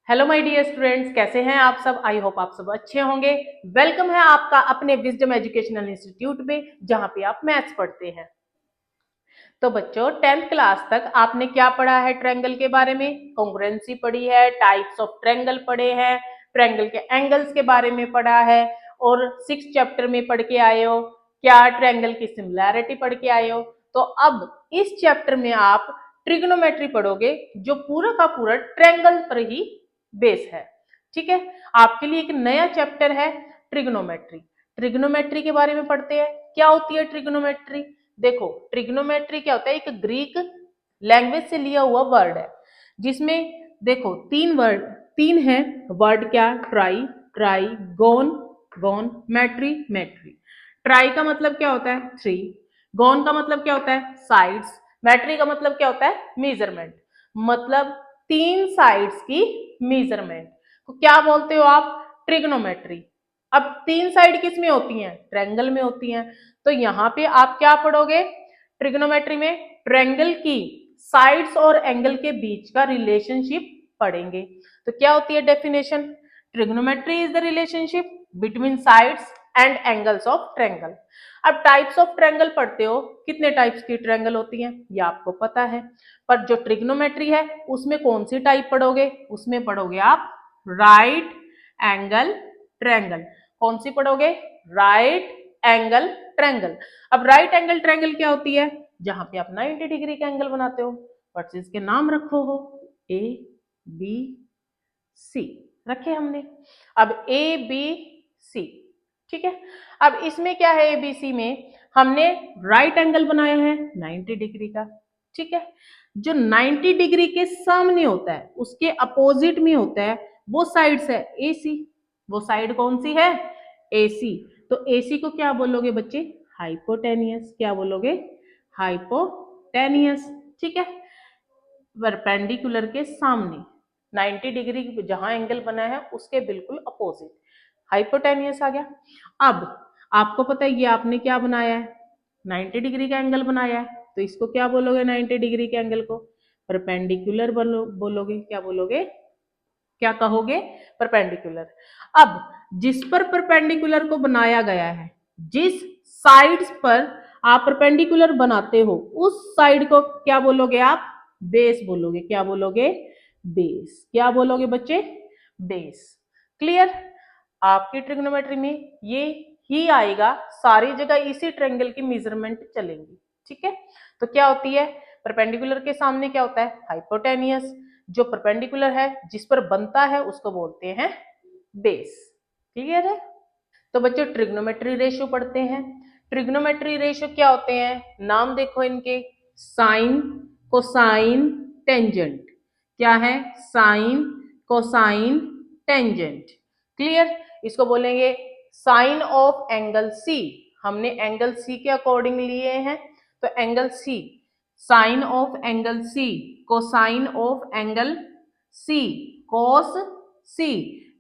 Hello my dear students, कैसे हैं आप सब। आई होप आप सब अच्छे होंगे। वेलकम है आपका अपने विजडम एजुकेशनल इंस्टीट्यूट में, जहां पे आप मैथ्स पढ़ते हैं। तो बच्चों, 10th क्लास तक आपने क्या पढ़ा है ट्रायंगल के बारे में। कॉन्ग्रुएंसी पढ़ी है, टाइप्स ऑफ ट्रायंगल पढ़े हैं, ट्रायंगल के एंगल्स के बारे में पढ़ा है, और 6 चैप्टर में पढ़ के आए हो क्या ट्रायंगल की सिमिलैरिटी पढ़ के आए हो। तो अब इस चैप्टर में आप ट्रिग्नोमेट्री पढ़ोगे, जो पूरा का पूरा ट्रायंगल पर ही बेस है। ठीक है, आपके लिए एक नया चैप्टर है ट्रिग्नोमेट्री। ट्रिग्नोमेट्री के बारे में पढ़ते हैं। क्या होती है ट्रिग्नोमेट्री। देखो, ट्रिग्नोमेट्री क्या होता है, एक ग्रीक लैंग्वेज से लिया हुआ वर्ड है, जिसमें देखो तीन है वर्ड। क्या, ट्राई, ट्राई गोन, गोन मेट्री, मेट्री। ट्राई का मतलब क्या होता है, 3। गोन का मतलब क्या होता है, साइड्स। मेट्री का मतलब क्या होता है, मेजरमेंट। मतलब 3 साइड्स की मेजरमेंट को क्या बोलते हो आप, ट्रिग्नोमेट्री। अब 3 साइड किस में होती हैं, ट्रायंगल में होती हैं। तो यहाँ पे आप क्या पढ़ोगे ट्रिग्नोमेट्री में, ट्रायंगल की साइड्स और एंगल के बीच का रिलेशनशिप पढ़ेंगे। तो क्या होती है definition, trigonometry is the relationship between sides and angles of triangle. अब टाइप्स ऑफ ट्रायंगल पढ़ते हो, कितने टाइप्स की ट्रायंगल होती हैं ये आपको पता है। पर जो ट्रिग्नोमेट्री है उसमें कौन सी टाइप पढ़ोगे, उसमें पढ़ोगे आप राइट एंगल ट्रायंगल। कौन सी पढ़ोगे, राइट एंगल ट्रायंगल। अब राइट एंगल ट्रायंगल क्या होती है, जहां पे आप 90 डिग्री का एंगल बनाते हो। बट इसके नाम रखो हो ए बी सी, रखे हमने। अब ए बी सी, ठीक है। अब इसमें क्या है, एबीसी में हमने राइट एंगल बनाया है 90 डिग्री का। ठीक है, जो 90 डिग्री के सामने होता है, उसके अपोजिट में होता है, वो साइड्स है एसी। वो साइड कौन सी है, एसी। तो एसी को क्या बोलोगे बच्चे, हाइपोटेनियस। क्या बोलोगे, हाइपोटेनियस। ठीक है, परपेंडिकुलर के सामने 90 डिग्री जहां एंगल बना है उसके बिल्कुल अपोजिट हाइपोटेनियस आ गया। अब आपको पता है ये आपने क्या बनाया है, 90 डिग्री का एंगल बनाया है, तो इसको क्या बोलोगे, 90 डिग्री के एंगल को परपेंडिकुलर बोलोगे। क्या बोलोगे, क्या कहोगे, परपेंडिकुलर। अब जिस पर परपेंडिकुलर को बनाया गया है, जिस साइड्स पर आप परपेंडिकुलर बनाते हो, उस साइड को क्या बोलोगे आप, बेस बोलोगे। क्या बोलोगे, बेस। क्या बोलोगे बच्चे, बेस। क्लियर। आपकी ट्रिग्नोमेट्री में ये ही आएगा, सारी जगह इसी ट्रायंगल की मेजरमेंट चलेंगी। ठीक है, तो क्या होती है, परपेंडिकुलर के सामने क्या होता है, हाइपोटेनियस। जो परपेंडिकुलर है, जिस पर बनता है, उसको बोलते हैं बेस। क्लियर है। तो बच्चों ट्रिग्नोमेट्री रेशियो पढ़ते हैं। ट्रिग्नोमेट्री रेशियो क्या होते हैं, नाम देखो इनके, साइन, कोसाइन, टेंजेंट। क्या है, साइन, कोसाइन, टेंजेंट। क्लियर। इसको बोलेंगे साइन ऑफ एंगल सी। हमने एंगल सी के अकॉर्डिंग लिए हैं, तो angle C, sine of angle C, cosine of angle C, cos C,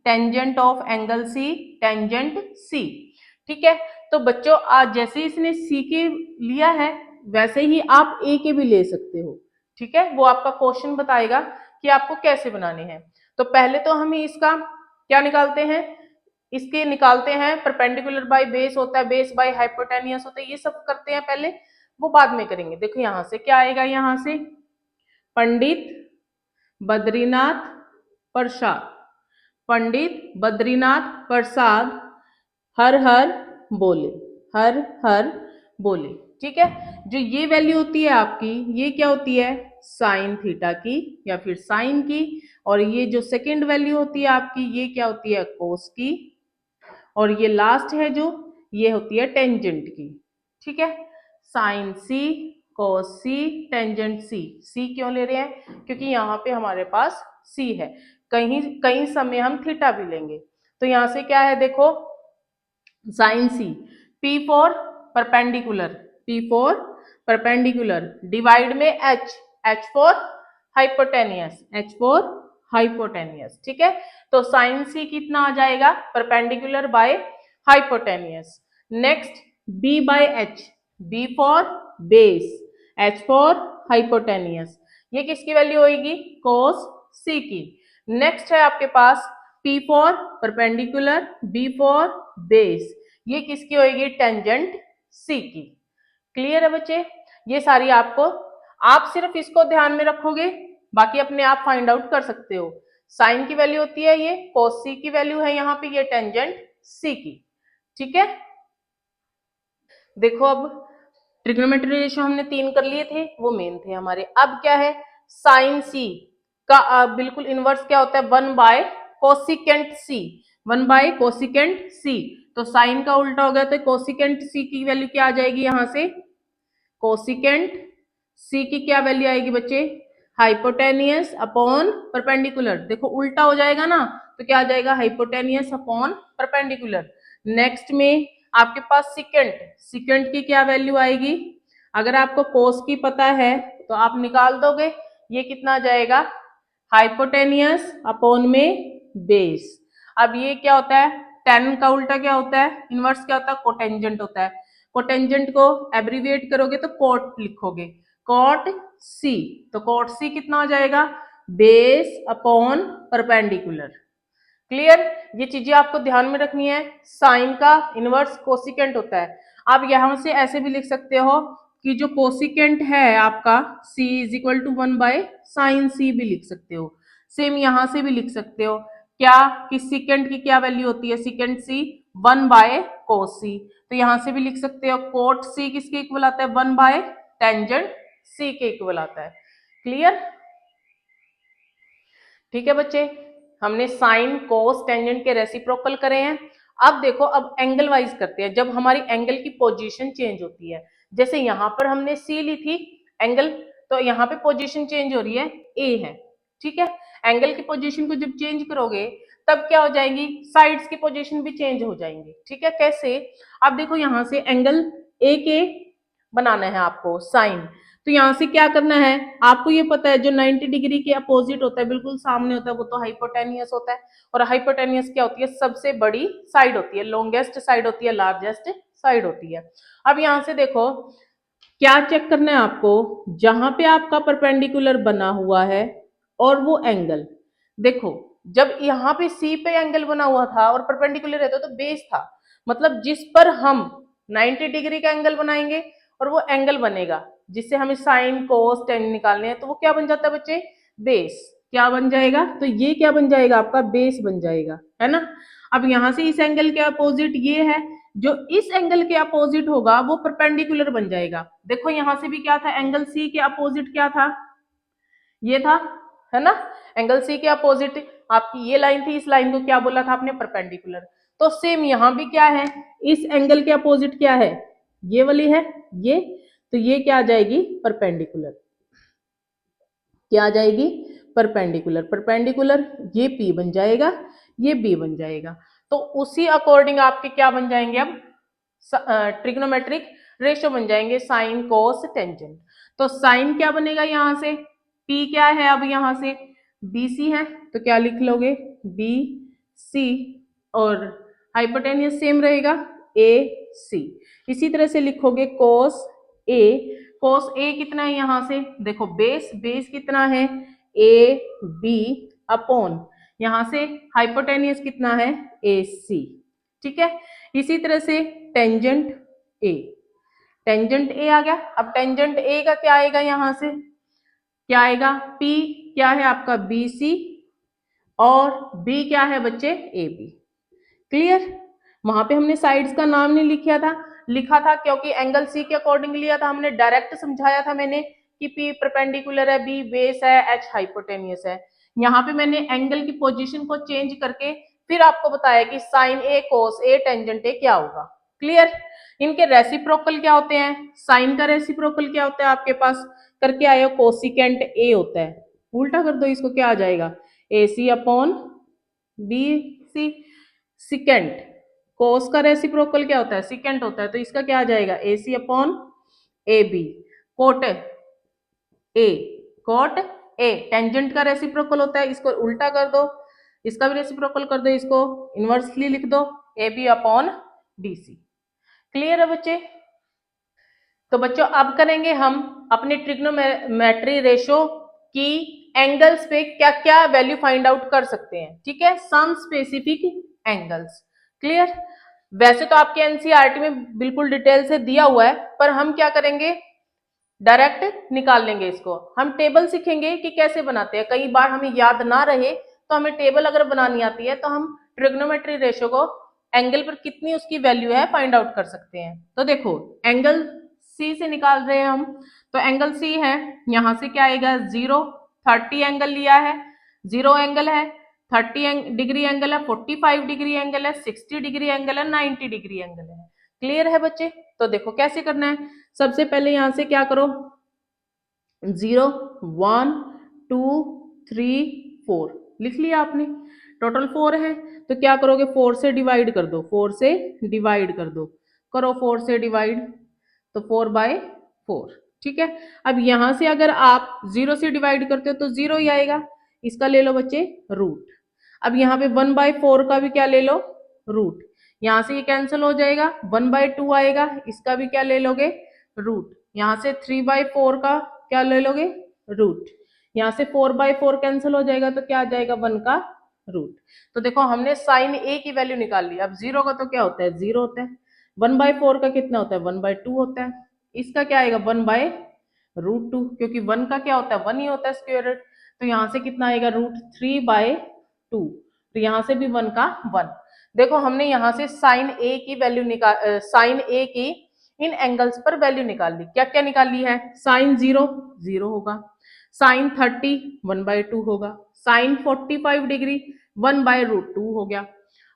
tangent of angle C, tangent C. ठीक है, तो बच्चों आज जैसे इसने सी के लिया है, वैसे ही आप ए के भी ले सकते हो। ठीक है, वो आपका क्वेश्चन बताएगा कि आपको कैसे बनाने हैं। तो पहले तो हम इसका क्या निकालते हैं, इसके निकालते हैं परपेंडिकुलर बाय बेस होता है, बेस बाय हाइपोटेनियस होता है, ये सब करते हैं पहले, वो बाद में करेंगे। देखो यहां से क्या आएगा, यहां से पंडित बद्रीनाथ प्रसाद, पंडित बद्रीनाथ प्रसाद हर हर बोले, हर हर बोले। ठीक है, जो ये वैल्यू होती है आपकी, ये क्या होती है, साइन थीटा की या फिर साइन की। और ये जो सेकंड वैल्यू होती है आपकी, ये क्या होती है, कोस की। और ये लास्ट है जो, ये होती है टेंजेंट की। ठीक है, साइन सी, कोस सी, टेंजेंट सी। सी क्यों ले रहे हैं, क्योंकि यहाँ पे हमारे पास सी है, कहीं कहीं समय हम थीटा भी लेंगे। तो यहां से क्या है देखो, sine C, P for perpendicular, P for perpendicular, divide में H, H for hypotenuse, H for hypotenuse. ठीक है, तो साइन सी कितना आ जाएगा, perpendicular by hypotenuse. Next B by H, B for base, H for hypotenuse. ये किसकी value होगी, कोस सी की। नेक्स्ट है आपके पास P for perpendicular, B for base, ये किसकी होगी? टेंजेंट C की। क्लियर है बच्चे? ये सारी आपको, आप सिर्फ इसको ध्यान में रखोगे, बाकी अपने आप फाइंड आउट कर सकते हो। साइन की वैल्यू होती है ये, cos C की वैल्यू है यहाँ पे ये टेंजेंट C की। ठीक है, देखो अब ट्रिग्नोमेट्री रेशियो हमने 3 कर लिए थे, वो मेन थे हमारे। अब क्या है? साइन सी का बिल्कुल इनवर्स क्या होता है? 1 बाय कोसिकेंट सी, 1 बाय कोसिकेंट सी। तो साइन का उल्टा हो गया, तो कोसिकेंट सी की वैल्यू क्या आ जाएगी यहां से? कोसिकेंट सी की क्या वैल्यू आएगी बच्चे? Hypotenuse upon perpendicular. देखो उल्टा हो जाएगा ना, तो क्या आ जाएगा? Hypotenuse upon perpendicular. नेक्स्ट में आपके पास सिकेंट, सिकेंट की क्या वैल्यू आएगी? अगर आपको कोस की पता है तो आप निकाल दोगे, ये कितना आ जाएगा? हाइपोटेनियस अपॉन में बेस। अब ये क्या होता है? टेन का उल्टा क्या होता है? इनवर्स क्या होता है? कोटेंजेंट होता है। कोटेंजेंट को एब्रीविएट करोगे तो कोट लिखोगे, कॉट सी। तो कॉट सी कितना हो जाएगा? Base upon perpendicular. क्लियर? ये चीजें आपको ध्यान में रखनी है। साइन का इनवर्स कोसिकेंट होता है। आप यहां से ऐसे भी लिख सकते हो कि जो कोसिकेंट है आपका c is equal to 1 by sine C भी लिख सकते हो। सेम यहां से भी लिख सकते हो क्या, कि सिकेंट की क्या वैल्यू होती है? सिकेंट सी 1 बाय कोस सी। तो यहां से भी लिख सकते हो कोट सी किसके इक्वल आता है? 1 बाय टेंजेंट सी के इक्वल आता है। क्लियर? ठीक है बच्चे, हमने साइन कोस टेंजेंट के रेसिप्रोकल करे हैं। अब देखो, अब एंगल वाइज करते हैं। जब हमारी एंगल की पोजीशन चेंज होती है, जैसे यहां पर हमने सी ली थी एंगल, तो यहाँ पे पोजीशन चेंज हो रही है, ए है। ठीक है, एंगल की पोजीशन को जब चेंज करोगे तब क्या हो जाएगी? साइड्स की पोजीशन भी चेंज हो जाएंगे। ठीक है, कैसे? अब देखो यहां से एंगल ए के बनाना है आपको साइन, तो यहां से क्या करना है? आपको ये पता है जो 90 डिग्री के अपोजिट होता है, बिल्कुल सामने होता है, वो तो हाइपोटेनियस होता है। और हाइपोटेनियस क्या होती है? सबसे बड़ी साइड होती है, लॉन्गेस्ट साइड होती है, लार्जेस्ट साइड होती है। अब यहां से देखो क्या चेक करना है आपको, जहां पे आपका परपेंडिकुलर बना हुआ है और वो एंगल, देखो जब यहाँ पे सी पे एंगल बना हुआ था और परपेंडिकुलर रहता तो बेस था, मतलब जिस पर हम 90 डिग्री का एंगल बनाएंगे और वो एंगल बनेगा जिससे हमें साइन कोस टेन निकालने हैं, तो वो क्या बन जाता है बच्चे? बेस। क्या बन जाएगा? तो ये क्या बन जाएगा? आपका बेस बन जाएगा, है ना। अब यहां से इस एंगल के अपोजिट ये है, जो इस एंगल के अपोजिट होगा वो परपेंडिकुलर बन जाएगा। देखो यहां से भी क्या था? एंगल सी के अपोजिट क्या था? ये था, है ना। एंगल सी के अपोजिट आपकी ये लाइन थी, इस लाइन को क्या बोला था आपने? परपेंडिकुलर। तो सेम यहां भी क्या है? इस एंगल के अपोजिट क्या है? ये वाली है, ये। तो ये क्या आ जाएगी? परपेंडिकुलर। क्या आ जाएगी? परपेंडिकुलर। परपेंडिकुलर, ये P बन जाएगा, ये B बन जाएगा। तो उसी अकॉर्डिंग आपके क्या बन जाएंगे? अब ट्रिग्नोमेट्रिक रेशियो बन जाएंगे, साइन कोस टेंजेंट। तो साइन क्या बनेगा यहां से? P क्या है? अब यहां से BC है, तो क्या लिख लोगे? BC। और हाइपोटेनियस सेम रहेगा, AC। इसी तरह से लिखोगे कोस A। कोस ए कितना है यहां से? देखो बेस, बेस कितना है? ए बी अपॉन, यहां से हाइपोटेनियस कितना है? ए सी। ठीक है, इसी तरह से टेंजेंट ए, टेंजेंट ए आ गया। अब टेंजेंट ए का क्या आएगा यहां से? क्या आएगा? पी क्या है आपका? B C. और बी क्या है बच्चे? A B. क्लियर? वहां पे हमने साइड्स का नाम नहीं लिखा था क्योंकि एंगल सी के अकॉर्डिंग लिया था हमने, डायरेक्ट समझाया था मैंने कि पी परपेंडिकुलर है, बी बेस है, एच हाइपोटेनियस है। यहाँ पे मैंने एंगल की पोजीशन को चेंज करके फिर आपको बताया कि साइन ए कोस ए टेंजेंट ए क्या होगा। क्लियर? इनके रेसिप्रोकल क्या होते हैं? साइन का रेसिप्रोकल क्या होता है आपके पास? करके आए हो, कोसिकेंट ए होता है। उल्टा कर दो इसको, क्या आ जाएगा? A C upon B C. Secant, कोस का रेसिप्रोकल क्या होता है? सिकेंट होता है, तो इसका क्या आ जाएगा? A C upon A B. Cot A, cot A tangent का रेसिप्रोकल होता है, इसको उल्टा कर दो, इसका भी रेसिप्रोकल कर दो, इसको इनवर्सली लिख दो, A B upon B C. Clear है बच्चे? तो बच्चों अब करेंगे हम अपने ट्रिग्नोमेट्री रेशो की एंगल्स पे क्या क्या वैल्यू फाइंड आउट कर सकते हैं, ठीक है, सम स्पेसिफिक एंगल्स। क्लियर। वैसे तो आपके एनसीईआरटी में बिल्कुल डिटेल से दिया हुआ है, पर हम क्या करेंगे, डायरेक्ट निकाल लेंगे इसको। हम टेबल सीखेंगे कि कैसे बनाते हैं, कई बार हमें याद ना रहे तो हमें टेबल अगर बनानी आती है तो हम ट्रिग्नोमेट्री रेशियो को एंगल पर कितनी उसकी वैल्यू है फाइंड आउट कर सकते हैं। तो देखो एंगल सी से निकाल रहे हैं हम, तो एंगल सी है, यहां से क्या आएगा 0, 30 एंगल लिया है, 0 एंगल है, 30 डिग्री एंगल है, 45 डिग्री एंगल है, 60 डिग्री एंगल है, 90 डिग्री एंगल है। क्लियर है बच्चे। तो देखो कैसे करना है, सबसे पहले यहां से क्या करो, 0 1 2 3 4 लिख लिया आपने, टोटल 4 है, तो क्या करोगे 4 से डिवाइड कर दो, 4 से डिवाइड कर दो, करो 4 से डिवाइड, तो 4/4, ठीक है। अब यहां से अगर आप 0 से डिवाइड करते हो तो 0 ही आएगा, इसका ले लो बच्चे रूट। अब यहाँ पे 1/4 का भी क्या ले लो, रूट, यहां से ये कैंसिल हो जाएगा, 1/2 आएगा, इसका भी क्या ले लोगे, रूट, यहाँ से 3/4 का क्या ले लोगे, रूट, यहाँ से 4/4 कैंसिल हो जाएगा तो क्या आ जाएगा 1 का रूट। तो देखो हमने साइन ए की वैल्यू निकाल ली। अब 0 का तो क्या होता है 0 होता है, 1/4 का कितना होता है 1/2 होता है, इसका क्या आएगा 1/√2, क्योंकि 1 का क्या होता है 1 ही होता है स्क्वायर रूट, तो यहाँ से कितना आएगा √3/2, तो यहाँ से भी 1 का 1। देखो हमने यहाँ से साइन ए की वैल्यू निकाल, साइन ए की इन एंगल्स पर वैल्यू निकाल ली। क्या क्या निकाल ली है, साइन 0 0 होगा, साइन 30 1/2 होगा, साइन 45 डिग्री 1/√2 हो गया,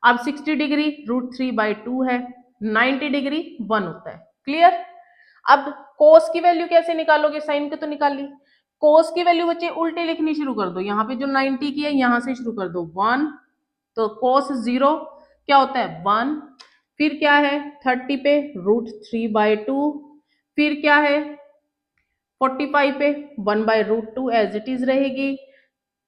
अब 60 डिग्री √3/2 है, 90 डिग्री 1 होता है। क्लियर। अब कोस की वैल्यू कैसे निकालोगे, साइन की तो निकाल ली, कोस की वैल्यू बच्चे उल्टी लिखनी शुरू कर दो, यहाँ पे जो 90 की है यहां से शुरू कर दो 1, तो कोस 0 क्या होता है 1, फिर क्या है 30 पे √3/2, फिर क्या है 45 पे 1/√2 एज इट इज रहेगी,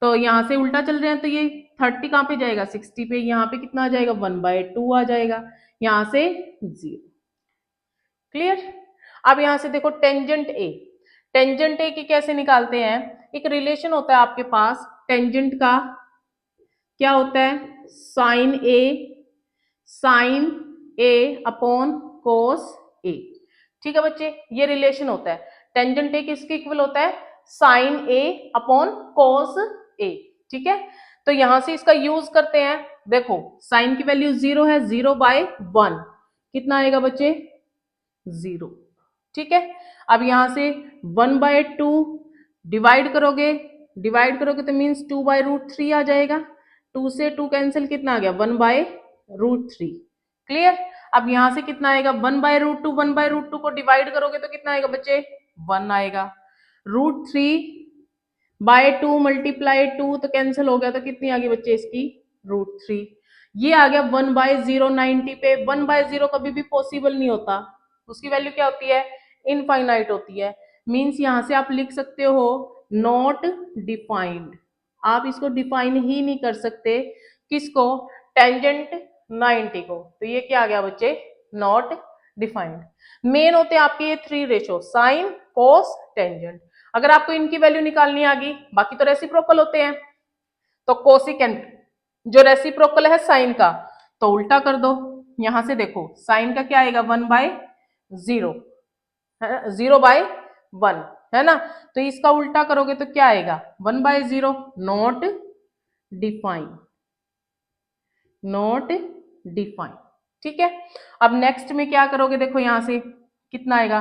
तो यहाँ से उल्टा चल रहे हैं तो ये 30 कहाँ पे जाएगा 60 पे, यहाँ पे कितना आ जाएगा 1/2 आ जाएगा, यहाँ से 0। क्लियर। अब यहाँ से देखो टेंजेंट ए, टेंजेंट ए की कैसे निकालते हैं, एक रिलेशन होता है आपके पास टेंजेंट का, क्या होता है साइन ए अपॉन कोस ए, ठीक है बच्चे, ये रिलेशन होता है, टेंजेंट ए किसके इक्वल होता है साइन ए अपॉन कोस ए, ठीक है। तो यहां से इसका यूज करते हैं, देखो साइन की वैल्यू 0 है, 0/1 कितना आएगा बच्चे 0, ठीक है। अब यहां से 1/2 डिवाइड करोगे तो मीन्स 2/√3 आ जाएगा, 2 से 2 कैंसिल, कितना आ गया 1/√3। क्लियर। अब यहां से कितना आएगा 1/√2, 1/√2 को डिवाइड करोगे तो कितना आएगा बच्चे 1 आएगा, √3/2 मल्टीप्लाई 2 तो कैंसिल हो गया, तो कितनी आ गई बच्चे इसकी √3, ये आ गया 1/0 90 पे, 1/0 कभी भी पॉसिबल नहीं होता, उसकी वैल्यू क्या होती है इनफाइनाइट होती है, मीन्स यहां से आप लिख सकते हो नॉट डिफाइंड, आप इसको डिफाइन ही नहीं कर सकते, किसको टेंजेंट 90 को, तो ये क्या आ गया बच्चे नॉट डिफाइंड। मेन होते हैं आपके ये 3 रेशो साइन कोस टेंजेंट, अगर आपको इनकी वैल्यू निकालनी आ गई, बाकी तो रेसिप्रोकल होते हैं, तो कोसिकेंट जो रेसिप्रोकल है साइन का, तो उल्टा कर दो, यहां से देखो साइन का क्या आएगा 1/0 है, 0/1 है ना, तो इसका उल्टा करोगे तो क्या आएगा 1/0, नॉट डिफाइन, नॉट डिफाइन, ठीक है। अब नेक्स्ट में क्या करोगे, देखो यहां से कितना आएगा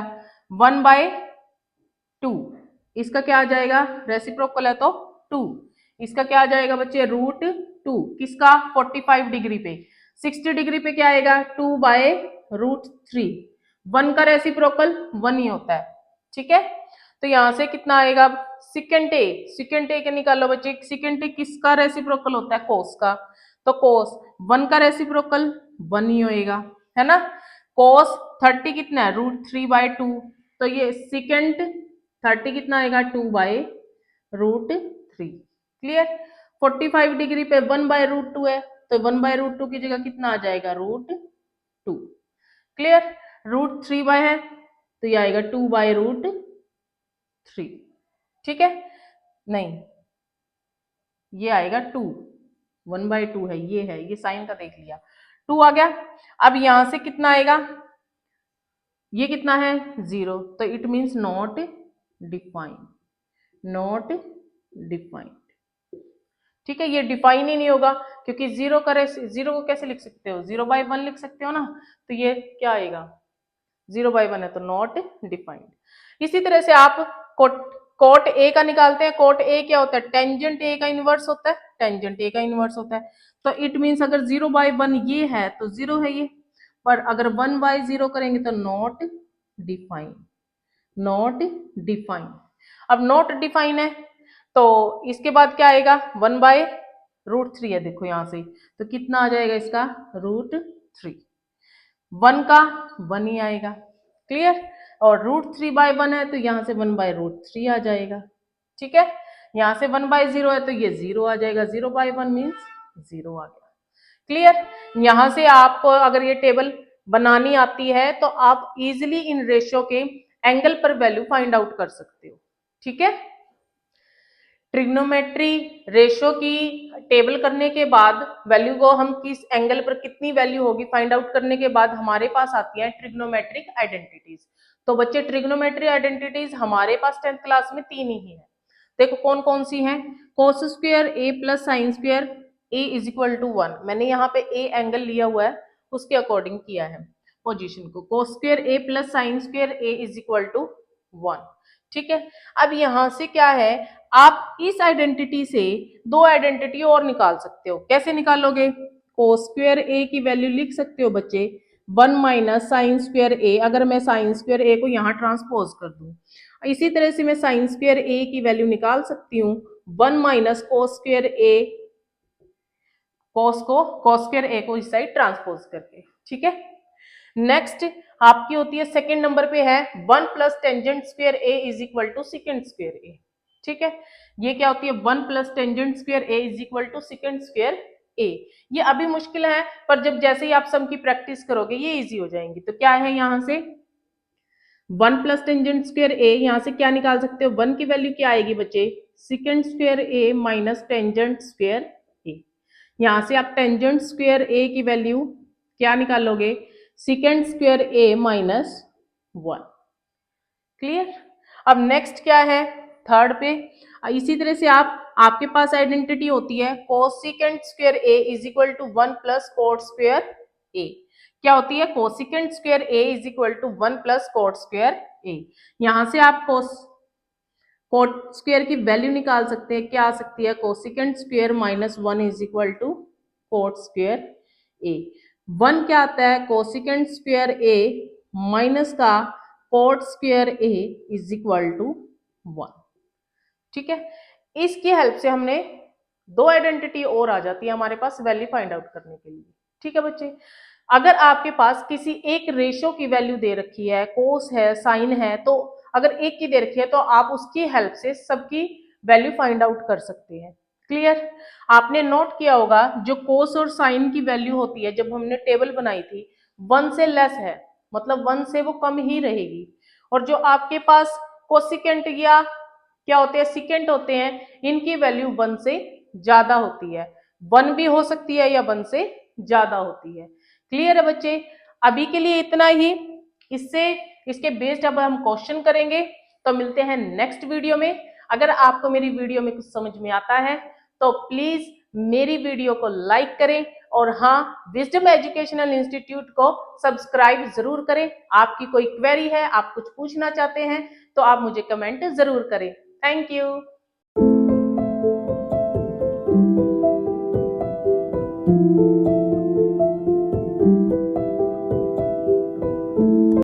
1/2, इसका क्या आ जाएगा रेसिप्रोकल है तो 2, इसका क्या आ जाएगा बच्चे √2, किसका 45 डिग्री पे, 60 डिग्री पे क्या आएगा 2/√3, 1 का रेसिप्रोकल 1 ही होता है, ठीक है। तो यहां से कितना आएगा सिकेंट ए के निकालो बच्चे, सिकेंट ए किसका रेसिप्रोकल होता है कोस का, तो कोस 1 का रेसिप्रोकल 1 ही होएगा, है ना, कोस 30 कितना है √3/2, तो ये सिकेंट 30 कितना आएगा 2/√3। क्लियर। 45 डिग्री पे 1/√2 है, तो 1/√2 की जगह कितना आ जाएगा √2। क्लियर। √3 है तो ये आएगा 2/√3, ठीक है, नहीं ये आएगा 2, 1/2 है, ये साइन का देख लिया, 2 आ गया। अब यहां से कितना आएगा, ये कितना है 0, तो it means not defined, not defined. ठीक है, ये डिफाइन ही नहीं होगा, क्योंकि जीरो को कैसे लिख सकते हो, 0/1 लिख सकते हो ना, तो ये क्या आएगा 0/1 है, तो नॉट डिफाइंड। इसी तरह से आप कोट ए का निकालते हैं। कोट ए क्या होता है, टेंजेंट ए का इनवर्स होता है, टेंजेंट ए का इनवर्स होता है। तो इट मीन्स अगर 0/1 ये है तो 0 है ये, पर अगर 1/0 करेंगे तो नॉट डिफाइन, नॉट डिफाइन। अब नॉट डिफाइन है तो इसके बाद क्या आएगा, 1/√3 है, देखो यहां से, तो कितना आ जाएगा इसका √3, 1 का 1 ही आएगा, क्लियर। और √3/1 है तो यहाँ से 1/√3 आ जाएगा, ठीक है। यहाँ से 1/0 है तो ये 0 आ जाएगा, 0/1 मीन्स 0 आ गया, क्लियर। यहाँ से आपको अगर ये टेबल बनानी आती है तो आप इजिली इन रेशियो के एंगल पर वैल्यू फाइंड आउट कर सकते हो, ठीक है। ट्रिग्नोमेट्री रेशियो की टेबल करने के बाद वैल्यू को हम किस एंगल पर कितनी वैल्यू होगी फाइंड आउट करने के बाद हमारे पास आती है ट्रिग्नोमेट्रिक आइडेंटिटीज। तो बच्चे ट्रिग्नोमेट्री आइडेंटिटीज हमारे पास 10th क्लास में 3 ही है। देखो कौन कौन सी हैं, cos square A plus sine square A is equal to 1। मैंने यहाँ पे ए एंगल लिया हुआ है, उसके अकॉर्डिंग किया है पोजीशन को। Cos square A plus sine square A is equal to 1, ठीक है। अब यहां से क्या है, आप इस आइडेंटिटी से दो आइडेंटिटी और निकाल सकते हो। कैसे निकालोगे, कोस स्क्वायर ए की वैल्यू लिख सकते हो बच्चे 1 माइनस साइन स्क्वायर ए। अगर मैं साइन स्क्वायर ए को यहाँ ट्रांसपोज कर दूं, इसी तरह से मैं साइन स्क्वायर ए की वैल्यू निकाल सकती हूँ 1 माइनस कोस स्क्वायर ए, कोस स्क्वायर ए को इस साइड ट्रांसपोज करके, ठीक है। नेक्स्ट आपकी होती है सेकंड नंबर पे है 1 plus tangent square A is equal to second square A, ठीक है। ये क्या होती है 1 plus tangent square A is equal to second square A. ये अभी मुश्किल है, पर जब जैसे ही आप सम की प्रैक्टिस करोगे ये इजी हो जाएंगी। तो क्या है यहाँ से 1 प्लस टेंजेंट स्क्वायर ए, यहाँ से क्या निकाल सकते हो, 1 की वैल्यू क्या आएगी बच्चे second square A minus tangent square ए। यहाँ से आप टेंजेंट स्क्वायर ए की वैल्यू क्या निकालोगे, second square A minus 1, clear. अब नेक्स्ट क्या है थर्ड पे, इसी तरह से आपके पास आइडेंटिटी होती है cosecant square A is equal to 1 plus cot square A. क्या होती है cosecant square A is equal to 1 plus cot square A. यहां से आप कोट स्क्वायर की वैल्यू निकाल सकते हैं, क्या आ सकती है cosecant square minus 1 is equal to cot square A. 1 क्या आता है कोसेकेंट स्क्वायर ए माइनस का cot square A is equal to 1, ठीक है। इसकी हेल्प से हमने दो आइडेंटिटी और आ जाती है हमारे पास वैल्यू फाइंड आउट करने के लिए, ठीक है बच्चे। अगर आपके पास किसी एक रेशियो की वैल्यू दे रखी है, कोस है साइन है, तो अगर एक की दे रखी है तो आप उसकी हेल्प से सबकी वैल्यू फाइंड आउट कर सकते हैं, क्लियर। आपने नोट किया होगा जो कोस और साइन की वैल्यू होती है जब हमने टेबल बनाई थी 1 से लेस है, मतलब 1 से वो कम ही रहेगी। और जो आपके पास कोसिकेंट या क्या होते हैं सिकेंट होते हैं, इनकी वैल्यू 1 से ज्यादा होती है, 1 भी हो सकती है या 1 से ज्यादा होती है, क्लियर है बच्चे। अभी के लिए इतना ही, इसके बेस्ड अब हम क्वेश्चन करेंगे। तो मिलते हैं नेक्स्ट वीडियो में। अगर आपको मेरी वीडियो में कुछ समझ में आता है तो प्लीज मेरी वीडियो को लाइक करें, और हाँ विजडम एजुकेशनल इंस्टीट्यूट को सब्सक्राइब जरूर करें। आपकी कोई क्वेरी है, आप कुछ पूछना चाहते हैं तो आप मुझे कमेंट जरूर करें। Thank you.